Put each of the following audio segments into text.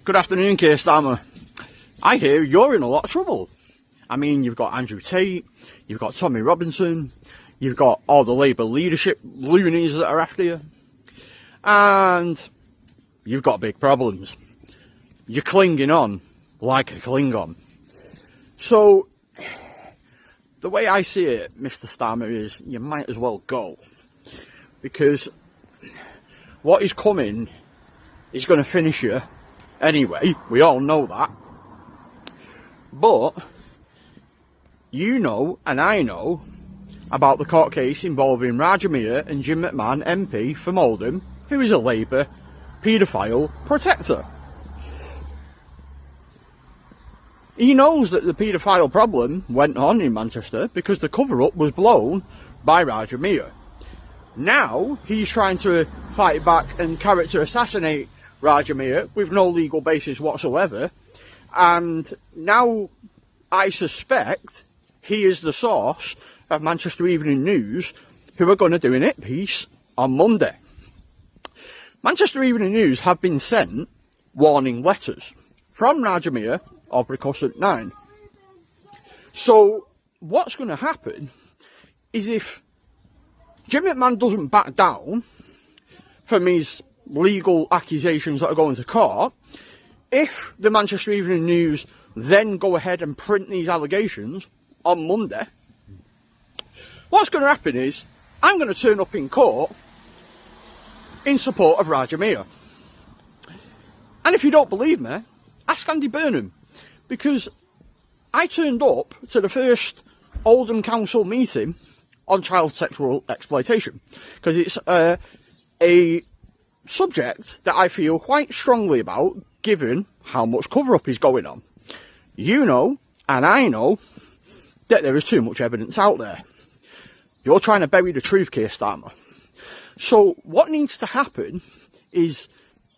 Good afternoon, Keir Starmer. I hear you're in a lot of trouble. I mean, you've got Andrew Tate, you've got Tommy Robinson, you've got all the Labour leadership loonies that are after you, and you've got big problems. You're clinging on like a Klingon. So, the way I see it, Mr. Starmer, is you might as well go. Because what is coming is going to finish you anyway. We all know that. But you know, and I know, about the court case involving Rajamir and Jim McMahon, MP from Oldham, who is a Labour paedophile protector. He knows that the paedophile problem went on in Manchester because the cover-up was blown by Rajamir. Now he's trying to fight back and character assassinate Rajamir with no legal basis whatsoever, and now I suspect he is the source of Manchester Evening News, who are going to do an hit piece on Monday. Manchester Evening News have been sent warning letters from Rajamir of Recusant 9. So what's going to happen is, if Jim McMahon doesn't back down from his legal accusations that are going to court, if the Manchester Evening News then go ahead and print these allegations on Monday, what's going to happen is I'm going to turn up in court in support of Rajamir. And if you don't believe me, ask Andy Burnham, because I turned up to the first Oldham Council meeting on child sexual exploitation, because it's a subject that I feel quite strongly about, given how much cover-up is going on. You know, and I know, that there is too much evidence out there. You're trying to bury the truth, Keir Starmer. So what needs to happen is,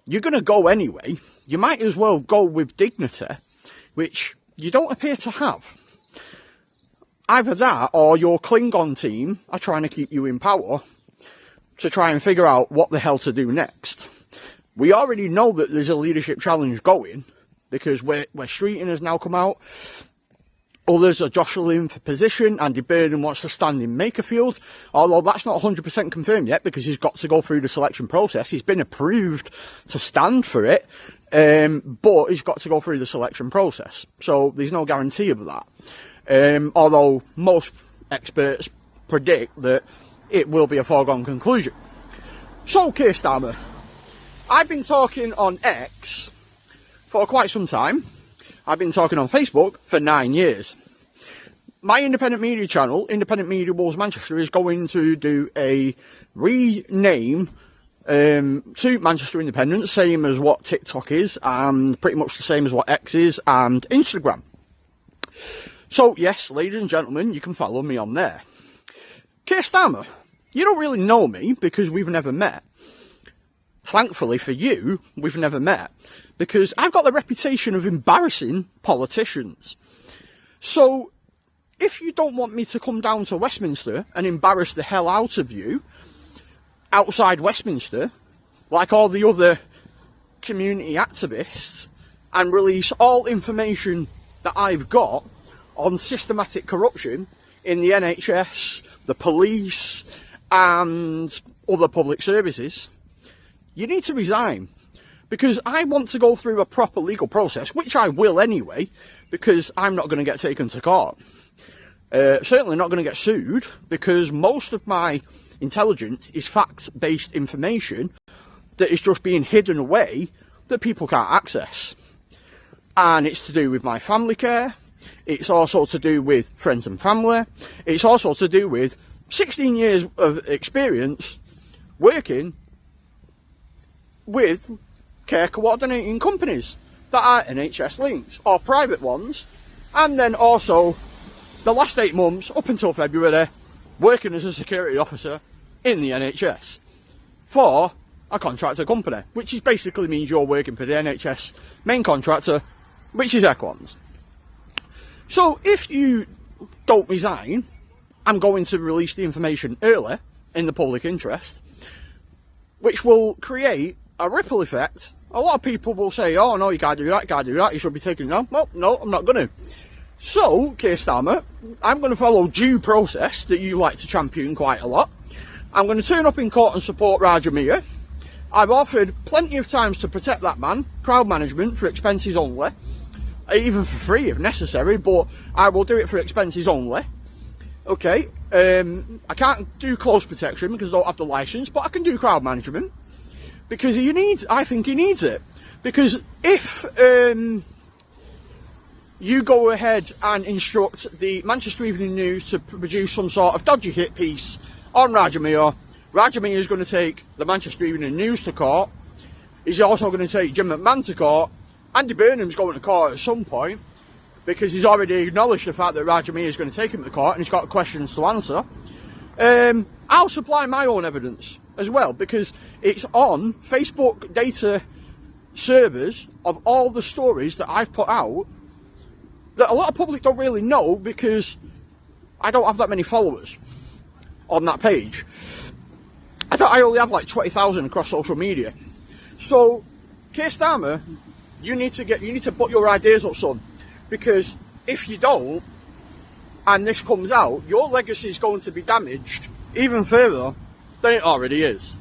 you're going to go anyway. You might as well go with dignity, which you don't appear to have. Either that, or your Klingon team are trying to keep you in power to try and figure out what the hell to do next. We already know that there's a leadership challenge going, because where Streeting has now come out. Others are jostling for position. Andy Burnham wants to stand in Makerfield, although that's not 100% confirmed yet, because he's got to go through the selection process. He's been approved to stand for it, but he's got to go through the selection process. So there's no guarantee of that. Although most experts predict that it will be a foregone conclusion. So, Keir Starmer, I've been talking on X for quite some time. I've been talking on Facebook for 9 years. My independent media channel, Independent Media Wolves Manchester, is going to do a rename to Manchester Independent, same as what TikTok is, and pretty much the same as what X is, and Instagram. So, yes, ladies and gentlemen, you can follow me on there. Keir Starmer, you don't really know me because we've never met. Thankfully for you, we've never met, because I've got the reputation of embarrassing politicians. So, if you don't want me to come down to Westminster and embarrass the hell out of you outside Westminster, like all the other community activists, and release all information that I've got on systematic corruption in the NHS, the police, and other public services, you need to resign. Because I want to go through a proper legal process, which I will anyway, because I'm not going to get taken to court. Certainly not going to get sued, because most of my intelligence is fact-based information that is just being hidden away that people can't access. And it's to do with my family care. It's also to do with friends and family. It's also to do with 16 years of experience working with care coordinating companies that are NHS linked or private ones, and then also the last 8 months up until February working as a security officer in the NHS for a contractor company, which is basically means you're working for the NHS main contractor, which is Equans. So if you don't resign, I'm going to release the information early in the public interest, which will create a ripple effect. A lot of people will say, oh no, you can't do that, you should be taken down. Well, no, I'm not going to. So, Keir Starmer, I'm going to follow due process that you like to champion quite a lot. I'm going to turn up in court and support Raja Mir. I've offered plenty of times to protect that man, crowd management for expenses only, even for free if necessary, but I will do it for expenses only. Okay, I can't do close protection because I don't have the licence, but I can do crowd management because I think he needs it. Because if you go ahead and instruct the Manchester Evening News to produce some sort of dodgy hit piece on Raja Mir is going to take the Manchester Evening News to court. He's also going to take Jim McMahon to court. Andy Burnham's going to court at some point because he's already acknowledged the fact that Raja Mir is going to take him to court and he's got questions to answer. I'll supply my own evidence as well because it's on Facebook data servers of all the stories that I've put out that a lot of public don't really know because I don't have that many followers on that page. I only have like 20,000 across social media. So, Keir Starmer, you need to put your ideas up, son, because if you don't, and this comes out, your legacy is going to be damaged even further than it already is.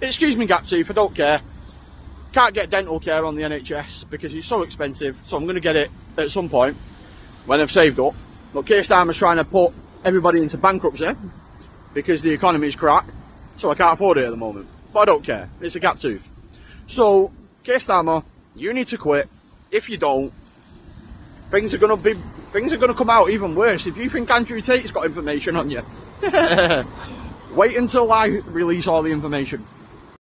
Excuse me, gap tooth, I don't care. Can't get dental care on the NHS because it's so expensive, so I'm going to get it at some point when I've saved up. But Keir Starmer's trying to put everybody into bankruptcy because the economy is crap. So I can't afford it at the moment. But I don't care. It's a gap tooth. So, Keir Starmer, you need to quit. If you don't, things are gonna come out even worse. If you think Andrew Tate's got information on you, wait until I release all the information.